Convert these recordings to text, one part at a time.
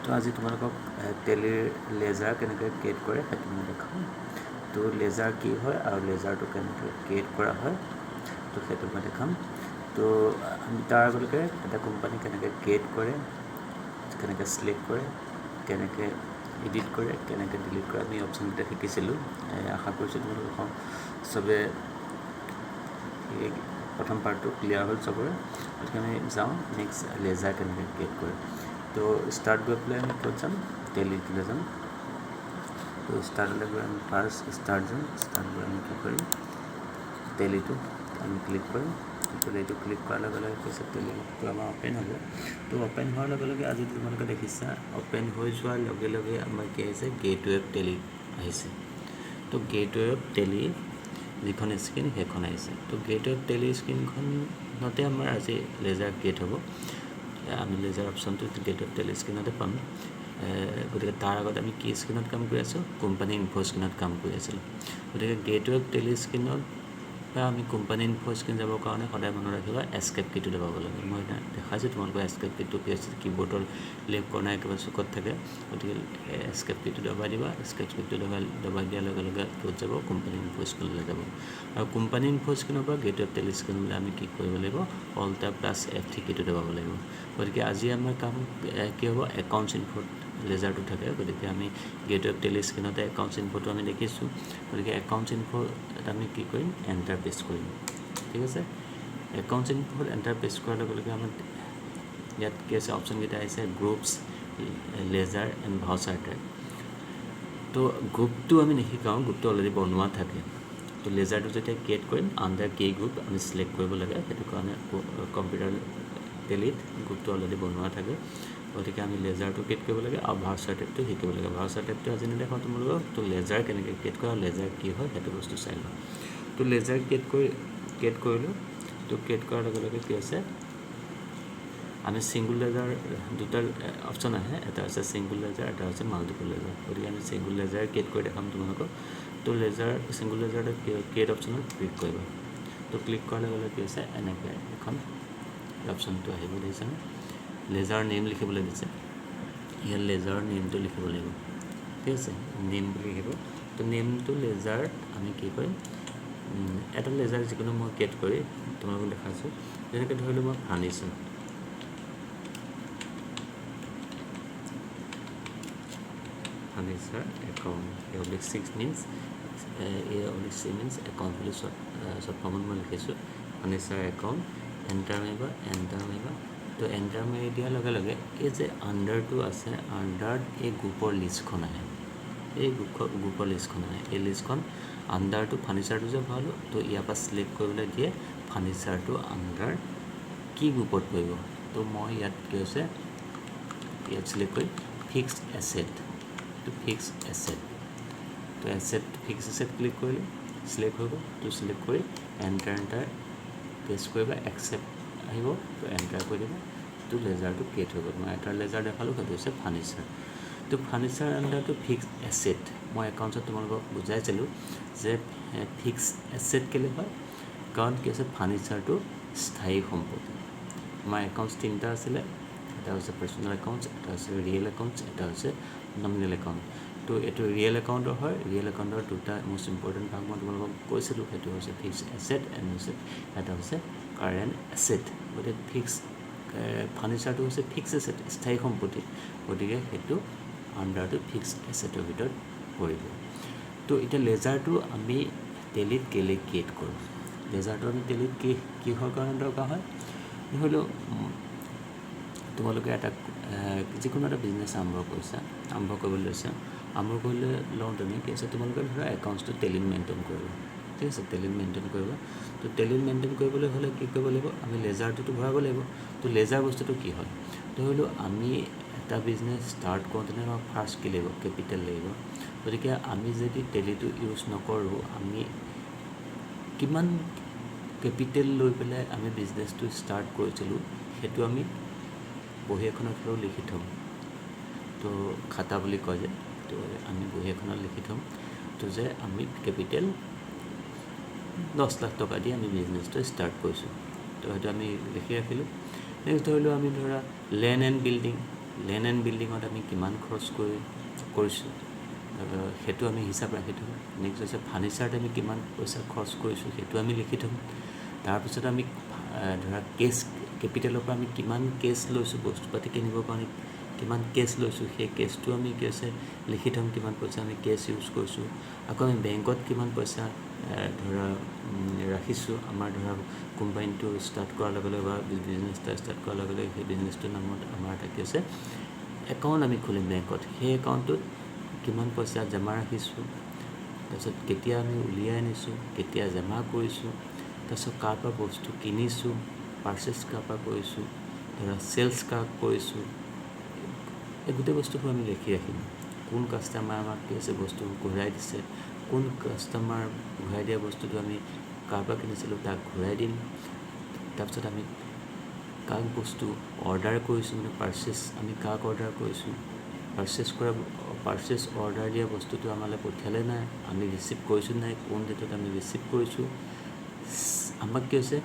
তো আজি তোমালোকক টেলিৰ লেজাৰ কেনেকৈ ক্ৰিয়েট কৰে সেইটো মই দেখাম তো লেজাৰ কি হয় আৰু লেজাৰটো কেনেকৈ ক্ৰিয়েট কৰা হয় তো সেইটো মই দেখাম তো আমি তাৰ আগলৈকে এটা কোম্পানী কেনেকৈ ক্ৰিয়েট কৰে কেনেকৈ সিলেক্ট কৰে কেনেকৈ এডিট কৰে কেনেকৈ ডিলিট কৰে আমি অপশ্যনকেইটা শিকিছিলোঁ আশা কৰিছোঁ তোমালোকক চবে প্ৰথম পাৰ্টটো ক্লিয়াৰ হ'ল চবৰে গতিকে আমি যাওঁ নেক্সট লেজাৰ কেনেকৈ ক্ৰিয়েট কৰে তো স্টাৰ্ট গৈ পেলাই আমি ক'ত যাম টেলিলৈ যাম তো স্টাৰ্টলৈ গৈ আমি ফাৰ্ষ্ট স্টাৰ্ট গৈ আমি কি কৰিম টেলিটো আমি ক্লিক কৰিম টেলিটো ক্লিক কৰাৰ লগে লগে কৈছে টেলিটো আমাৰ অ'পেন হ'ব তো অ'পেন হোৱাৰ লগে লগে আজি তোমালোকে দেখিছা অ'পেন হৈ যোৱাৰ লগে লগে আমাৰ কি আহিছে গেটৱে অফ টেলি আহিছে তো গেটৱে অফ টেলি যিখন স্ক্ৰীন সেইখন আহিছে তো গেটৱে অফ টেলি স্ক্ৰীনখনতে আমাৰ আজি লেজাৰ ক্ৰিয়েট হ'ব আমি লেজাৰ অপশ্যনটো গেট অফ টেলি স্ক্ৰীনতে পাম গতিকে তাৰ আগত আমি কি স্ক্ৰীনত কাম কৰি আছোঁ কোম্পানী ইনফো স্ক্ৰীনত কাম কৰি আছিলোঁ গতিকে গেট অফ টেলি স্ক্ৰীনত আমি কোম্পানী ইনফো স্ক্ৰীন যাবৰ কাৰণে সদায় মনত ৰাখিবা এস্কেপ কিটো দবাব লাগে মই দেখাইছোঁ তোমালোকৰ এস্কেপ কিটো কি আছে কীবোৰ্ডৰ লেফ্ট কৰ্নাৰ একেবাৰে চুকত থাকে গতিকে এস্কেপ কিটো দবাই দিবা এস্কেপ কিটো দবাই দিয়াৰ লগে লগে ক'ত যাব কোম্পানী ইনফো স্ক্ৰীনলৈ যাব আৰু কোম্পানী ইনফো স্ক্ৰীনৰ পৰা গেট অফ টেলি স্ক্ৰীনলৈ আমি কি কৰিব লাগিব অল্টাৰ প্লাছ F3 কিটো দবাব লাগিব গতিকে আজি আমাৰ কাম কি হ'ব একাউণ্টছ ইনফোত লেজাৰটো থাকে গতিকে আমি গেট অফ টেলি স্ক্ৰীনতে একাউণ্টছ ইনফোটো আমি দেখিছোঁ গতিকে একাউণ্টছ ইনফোত আমি কি কৰিম এণ্টাৰ প্ৰেছ কৰিম ঠিক আছে একাউণ্টছ ইনফোত এণ্টাৰ প্ৰেছ কৰাৰ লগে লগে আমাৰ ইয়াত কি আছে অপশ্যনকেইটা আহিছে groups ledger and voucher track তো গ্ৰুপটো আমি নিশিকাওঁ গ্ৰুপটো অলৰেডি বনোৱা থাকে তো লেজাৰটো যেতিয়া ক্ৰিয়েট কৰিম আণ্ডাৰ কি গ্ৰুপ আমি চিলেক্ট কৰিব লাগে সেইটো কাৰণে কম্পিউটাৰ টেলিত গ্ৰুপটো অলৰেডি বনোৱা থাকে গতিকে আমি লেজাৰটো ক্ৰিয়েট কৰিব লাগে আৰু ভাউচাৰ টেগটো শিকিব লাগে ভাউচাৰ টেগটো আজি নেদেখাওঁ তোমালোকক তো লেজাৰ কেনেকৈ ক্ৰিয়েট কৰা লেজাৰ কি হয় সেইটো বস্তু চাই লওঁ তো লেজাৰ ক্ৰিয়েট কৰিলোঁ তো ক্ৰিয়েট কৰাৰ লগে লগে কি আছে আমি ছিংগুল লেজাৰ দুটা অপশ্যন আহে এটা হৈছে ছিংগুল লেজাৰ এটা হৈছে মাল্টিপল লেজাৰ গতিকে আমি ছিংগুল লেজাৰ ক্ৰিয়েট কৰি দেখাম তোমালোকক তো ছিংগুল লেজাৰটো ক্ৰিয়েট অপশ্যনত ক্লিক কৰিবা তো ক্লিক কৰাৰ লগে লগে কি হৈছে এনেকৈ এখন অপশ্যনটো আহিব দেখিছেনে লেজাৰ নেম লিখিবলৈ দিছে ইয়াত লেজাৰৰ নেমটো লিখিব লাগিব ঠিক আছে নেম বুলি লিখিব তো নেমটো লেজাৰ আমি কি কৰিম এটা লেজাৰ যিকোনো মই ক্ৰিয়েট কৰি তোমালোকক দেখাইছোঁ যেনেকৈ ধৰিলোঁ মই furniture account A/6 means A/6 means account বুলি চব ফৰ্মত মই লিখিছোঁ ফাৰ্নিচাৰ একাউণ্ট এণ্টাৰ মাৰিবা তো এণ্টাৰ মাৰি দিয়াৰ লগে লগে এই যে আণ্ডাৰটো আছে আণ্ডাৰত এই গ্ৰুপৰ লিষ্টখন আহে এই গ্ৰুপৰ লিষ্টখন আহে এই লিষ্টখন আণ্ডাৰটো ফাৰ্নিচাৰটো যে ভৰালোঁ তো ইয়াৰ পৰা চিলেক্ট কৰিবলৈ দিয়ে ফাৰ্নিচাৰটো আণ্ডাৰ কি গ্ৰুপত পৰিব তো মই ইয়াত কি হৈছে ইয়াত চিলেক্ট কৰি ফিক্সড এছেট তো ফিক্সড এছেট তো ফিক্সড এছেট ক্লিক কৰিলোঁ চিলেক্ট হৈ গ'ল তো চিলেক্ট কৰি এণ্টাৰ প্ৰেছ কৰিবা একচেপ্ট আহিব তো এণ্টাৰ কৰি দিব তো লেজাৰটো ক্ৰিয়েট হৈ গ'ল মই এটা লেজাৰ দেখালোঁ সেইটো হৈছে ফাৰ্নিচাৰ তো ফাৰ্নিচাৰ আণ্ডাৰটো ফিক্সড এছেট মই একাউণ্টছত তোমালোকক বুজাইছিলোঁ যে ফিক্সড এছেট কেলৈ হয় কাৰণ কি আছে ফাৰ্নিচাৰটো স্থায়ী সম্পত্তি আমাৰ একাউণ্টছ তিনিটা আছিলে এটা হৈছে পাৰ্চনেল একাউণ্টছ এটা হৈছে ৰিয়েল একাউণ্টছ এটা হৈছে নমিনেল একাউণ্ট তো এইটো ৰিয়েল একাউণ্টৰ হয় ৰিয়েল একাউণ্টৰ দুটা মষ্ট ইম্পৰ্টেণ্ট ভাগ মই তোমালোকক কৈছিলোঁ সেইটো হৈছে ফিক্সড এছেট এণ্ড হৈছে এটা হৈছে কাৰেণ্ট এছেট গতিকে ফাৰ্নিচাৰটো হৈছে ফিক্সড এছেট স্থায়ী সম্পত্তি গতিকে সেইটো আণ্ডাৰটো ফিক্সড এছেটৰ ভিতৰত পৰিব তো এতিয়া লেজাৰটো আমি টেলিত কেলৈ ক্ৰিয়েট কৰোঁ লেজাৰটো আমি টেলিত কিহৰ কাৰণে দৰকাৰ হয় ধৰি লওক তোমালোকে এটা যিকোনো এটা বিজনেছ আৰম্ভ কৰিবলৈ লৈছা আৰম্ভ কৰিবলৈ লওঁতেনে কি আছে তোমালোকে ধৰা একাউণ্টছটো টেলিত মেইনটেইন কৰিবা ঠিক আছে টেলিত মেইনটেইন কৰিবা তো টেলিত মেইনটেইন কৰিবলৈ হ'লে কি কৰিব লাগিব আমি লেজাৰটোতো ভৰাব লাগিব তো লেজাৰ বস্তুটো কি হয় ধৰি লওক আমি এটা বিজনেছ ষ্টাৰ্ট কৰোঁতেনে আমাক ফাৰ্ষ্ট কি লাগিব কেপিটেল লাগিব গতিকে আমি যদি টেলিটো ইউজ নকৰোঁ আমি কিমান কেপিটেল লৈ পেলাই আমি বিজনেছটো ষ্টাৰ্ট কৰিছিলোঁ সেইটো আমি বহী এখনত হ'লেও লিখি থ'ম তো খাতা বুলি কয় যে তো আমি বহী এখনত লিখি থ'ম তো যে আমি কেপিটেল 10 লাখ টকা দি আমি বিজনেছটো ষ্টাৰ্ট কৰিছোঁ তো সেইটো আমি লিখি ৰাখিলোঁ নেক্সট ধৰিলোঁ আমি ধৰা land and building land and বিল্ডিঙত আমি কিমান খৰচ কৰিছোঁ সেইটো আমি হিচাপ ৰাখি থ'ম। নেক্সট হৈছে ফাৰ্নিচাৰত আমি কিমান পইচা খৰচ কৰিছোঁ সেইটো আমি লিখি থ'ম। তাৰপিছত আমি ধৰা কেপিটেলৰ পৰা আমি কিমান কেছ লৈছোঁ, বস্তু পাতি কিনিবৰ কাৰণে কিমান কেছ লৈছোঁ সেই কেছটো আমি কি হৈছে লিখি থ'ম, কিমান পইচা আমি কেছ ইউজ কৰিছোঁ। আকৌ আমি বেংকত কিমান পইচা ধৰা ৰাখিছোঁ, আমাৰ ধৰা কোম্পানীটো ষ্টাৰ্ট কৰাৰ লগে লগে বা বিজনেছ এটা ষ্টাৰ্ট কৰাৰ লগে লগে সেই বিজনেছটোৰ নামত আমাৰ এটা কি হৈছে একাউণ্ট আমি খুলিম বেংকত। সেই একাউণ্টটোত কিমান পইচা জমা ৰাখিছোঁ, তাৰপিছত কেতিয়া আমি উলিয়াই আনিছোঁ, কেতিয়া জমা কৰিছোঁ, তাৰপিছত কাৰ পৰা বস্তু কিনিছোঁ, পাৰ্চেছ কাৰ পৰা কৰিছোঁ, ধৰা চেলছ কাক কৰিছোঁ, এই গোটেই বস্তুবোৰ আমি লিখি ৰাখিম। কোন কাষ্টমাৰ আমাক কি হৈছে বস্তু ঘূৰাই দিছে, কোন কাষ্টমাৰ ঘূৰাই দিয়া বস্তুটো আমি কাৰ পৰা কিনিছিলোঁ তাক ঘূৰাই দিম। তাৰপিছত আমি কাক বস্তু অৰ্ডাৰ কৰিছোঁ, মানে পাৰ্চেছ আমি কাক অৰ্ডাৰ কৰিছোঁ, পাৰ্চেছ অৰ্ডাৰ দিয়া বস্তুটো আমালৈ পঠিয়ালে নাই, আমি ৰিচিভ কৰিছোঁ নাই, কোন ডেটত আমি ৰিচিভ কৰিছোঁ, আমাক কি হৈছে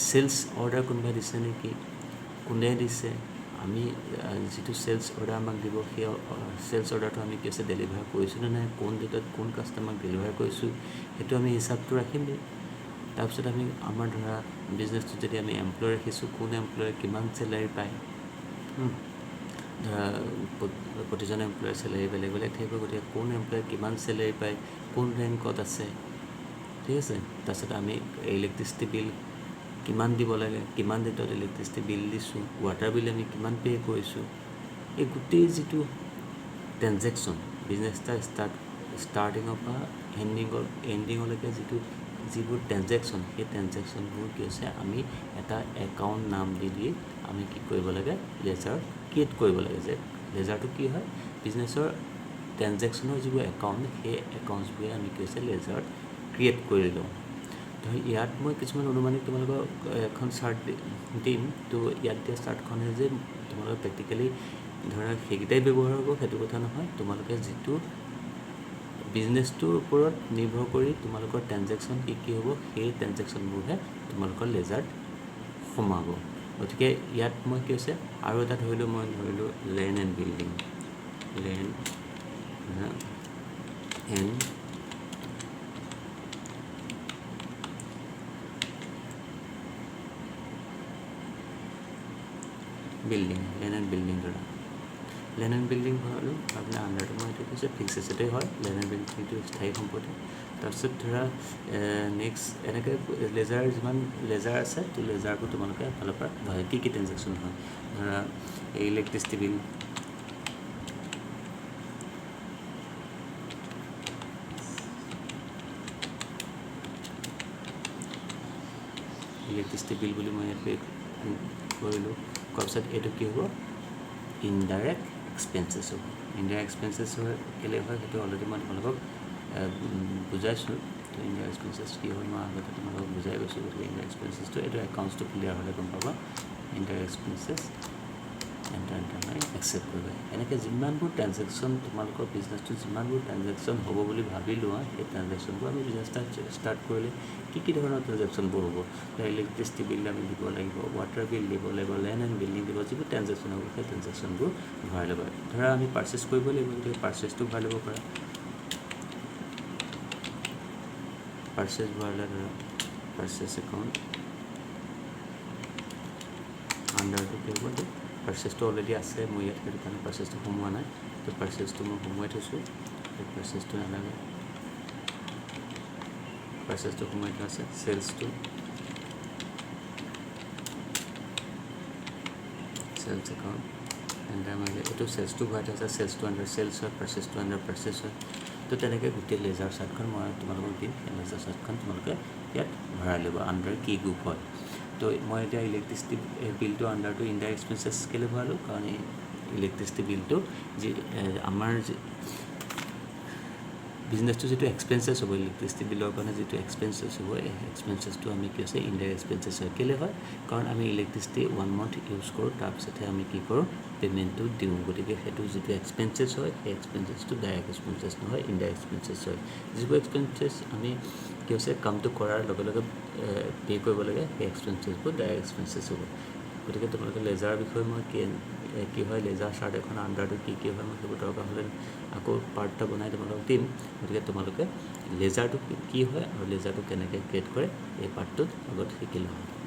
চেলছ অৰ্ডাৰ কোনোবাই দিছে নেকি, কোনে দিছে, আমি যিটো চেলছ অৰ্ডাৰ আমাক দিব সেই চেলছ অৰ্ডাৰটো আমি কি হৈছে ডেলিভাৰ কৰিছোঁ নে নাই, কোন ডেটত কোন কাষ্টমাৰক ডেলিভাৰ কৰিছোঁ সেইটো আমি হিচাপটো ৰাখিম। তাৰপিছত আমি আমাৰ ধৰা বিজনেছটোত যদি আমি এমপ্লয় ৰাখিছোঁ, কোন এমপ্লয়ে কিমান চেলাৰী পায়, ধৰা প্ৰতিজন এমপ্লয়ৰ চেলাৰী বেলেগ বেলেগ থাকিব, গতিকে কোন এমপ্লয়ে কিমান চেলাৰী পায়, কোন ৰেংকত আছে, ঠিক আছে। তাৰপিছত আমি ইলেক্ট্ৰিচিটি বিল কিমান দিব লাগে, কিমান ডেটত ইলেক্ট্ৰিচিটি বিল দিছোঁ, ৱাটাৰ বিল আমি কিমান পে' কৰিছোঁ, এই গোটেই যিটো ট্ৰেনজেকশ্যন বিজনেছ এটা ষ্টাৰ্টিঙৰ পৰা এণ্ডিঙলৈকে যিবোৰ ট্ৰেনজেকশ্যন সেই ট্ৰেনজেকশ্যনবোৰ কি হৈছে আমি এটা একাউণ্ট নাম দি আমি কি কৰিব লাগে লেজাৰ ক্ৰিয়েট কৰিব লাগে। যে লেজাৰটো কি হয় বিজনেছৰ ট্ৰেনজেকশ্যনৰ যিবোৰ একাউণ্ট সেই একাউণ্টছবোৰে আমি কি হৈছে লেজাৰত ক্ৰিয়েট কৰি লওঁ। তো ইয়াত মই কিছুমান অনুমানিক তোমালোকক এখন চাৰ্ট দিম। তো ইয়াত দিয়া চাৰ্টখনে যে তোমালোকে প্ৰেক্টিকেলি ধৰা সেইকেইটাই ব্যৱহাৰ হ'ব সেইটো কথা নহয়, তোমালোকে যিটো বিজনেছটোৰ ওপৰত নিৰ্ভৰ কৰি তোমালোকৰ ট্ৰেনজেকশ্যন কি হ'ব সেই ট্ৰেনজেকশ্যনবোৰহে তোমালোকৰ লেজাৰত সোমাব। গতিকে ইয়াত মই কি হৈছে আৰু এটা ধৰিলোঁ land and building, land and building, land and building ধৰা লেণ্ড এণ্ড বিল্ডিং ভৰালোঁ আপোনাৰ আণ্ডাৰটো মই এইটো কৈছে ফিক্স এছেটে হয়, লেণ্ড এণ্ড বিল্ডিংটো স্থায়ী সম্পত্তি। তাৰপিছত ধৰা নেক্সট এনেকৈ লেজাৰ যিমান লেজাৰ আছে তো লেজাৰবোৰ তোমালোকে এফালৰ পৰা ভৰাই কি ট্ৰেনজেকশ্যন হয় ধৰা ইলেক্ট্ৰিচিটি বিল, ইলেক্ট্ৰিচিটি বিল বুলি মই ইয়াত কৰিলোঁ। কৰাৰ পিছত এইটো কি হ'ব ইনডাইৰেক্ট এক্সপেঞ্চেছ হ'ব। ইনডাইৰেক্ট এক্সপেঞ্চেছ কেলৈ হয় সেইটো অলৰেডি মই তোমালোকক বুজাইছোঁ। তো ইনডাইৰেক্ট এক্সপেঞ্চেছ কি হয় মই আগতে তোমালোকক বুজাই গৈছোঁ। গতিকে ইনডাইৰেক্ট এক্সপেঞ্চেছটো এইটো একাউণ্টছটো ক্লিয়াৰ হ'লে গম পাবা। ইনডাইৰেক্ট এক্সপেঞ্চেছ এণ্টাৰ মাৰি একচেপ্ট কৰিবা। এনেকৈ যিমানবোৰ ট্ৰেনজেকশ্যন তোমালোকৰ বিজনেছটো যিমানবোৰ ট্ৰেনজেকশ্যন হ'ব বুলি ভাবি লোৱা সেই ট্ৰেনজেকশ্যনবোৰ আমি বিজনেছ ষ্টাৰ্ট কৰিলে কি ধৰণৰ ট্ৰেনজেকশ্যনবোৰ হ'ব, ইলেক্ট্ৰিচিটি বিল আমি দিব লাগিব, ৱাটাৰ বিল দিব লাগিব, লেণ্ড এণ্ড বিল্ডিং দিব, যিবোৰ ট্ৰেনজেকশ্যন হ'ব সেই ট্ৰেনজেকশ্যনবোৰ ভৰাই ল'বা। ধৰা আমি পাৰ্চেছ কৰিব লাগিব, গতিকে পাৰ্চেছটো ভৰাই ল'ব পাৰা। পাৰ্চেছ ভৰালে ধৰা পাৰ্চেছ একাউণ্ট আণ্ডাৰটো কি হ'ব পাৰ্চেছটো অলৰেডি আছে মোৰ ইয়াত, সেইটো কাৰণে পাৰ্চেছটো সোমোৱা নাই। তো পাৰ্চেছটো মই সোমোৱাই থৈছোঁ, পাৰ্চেছটো নালাগে, পাৰ্চেছটো সোমাই থোৱা আছে। চেলছটো চেলছ একাউণ্ট এণ্টাৰ মাৰিলে এইটো চেলছটো ভৰাই থোৱা আছে, চেলছটো আণ্ডাৰ চেলছ হয়, পাৰ্চেছটো আণ্ডাৰ পাৰ্চেছ হয়। তো তেনেকৈ গোটেই লেজাৰ চাৰ্টখন মই তোমালোকক দিম, সেই লেজাৰ চাৰ্টখন তোমালোকে ইয়াত ভৰাই ল'ব আণ্ডাৰ কি গ্ৰুপ হয়। তো মই এতিয়া ইলেক্ট্ৰিচিটি বিলটো আণ্ডাৰটো ইনডাইৰেক্ট এক্সপেঞ্চেছ কেলৈ ভৰালোঁ, কাৰণ এই ইলেক্ট্ৰিচিটি বিলটো যি আমাৰ বিজনেছটো যিটো এক্সপেঞ্চেছ হ'ব, ইলেক্ট্ৰিচিটি বিলৰ কাৰণে যিটো এক্সপেঞ্চেছ হ'ব এই এক্সপেঞ্চেছটো আমি কি হৈছে ইনডাইৰেক্ট এক্সপেঞ্চেছ হয়। কেলৈ হয়, কাৰণ আমি ইলেক্ট্ৰিচিটি 1 মান্থ ইউজ কৰোঁ, তাৰপিছতহে আমি কি কৰোঁ পে'মেণ্টটো দিওঁ। গতিকে সেইটো যিটো এক্সপেঞ্চেছ হয় সেই এক্সপেঞ্চেছটো ডাইৰেক্ট এক্সপেঞ্চেছ নহয়, ইনডাইৰেক্ট এক্সপেঞ্চেছ হয়। যিবোৰ এক্সপেঞ্চেছ আমি কি হৈছে কামটো কৰাৰ লগে লগে পে' কৰিব লাগে সেই এক্সপেঞ্চেছবোৰ ডাইৰেক্ট এক্সপেঞ্চেছ হ'ব। গতিকে তোমালোকে লেজাৰৰ বিষয়ে মই কি হয় লেজাৰ চাৰ্ট এখন আণ্ডাৰটো কি হয় মই সেইবোৰ দৰকাৰ হ'লে আকৌ পাৰ্ট এটা বনাই তোমালোকক দিম গতিকে তোমালোকে লেজাৰটো কি হয় আৰু লেজাৰটো কেনেকৈ ক্ৰিয়েট কৰে এই পাৰ্টটোত আগত শিকি লওঁ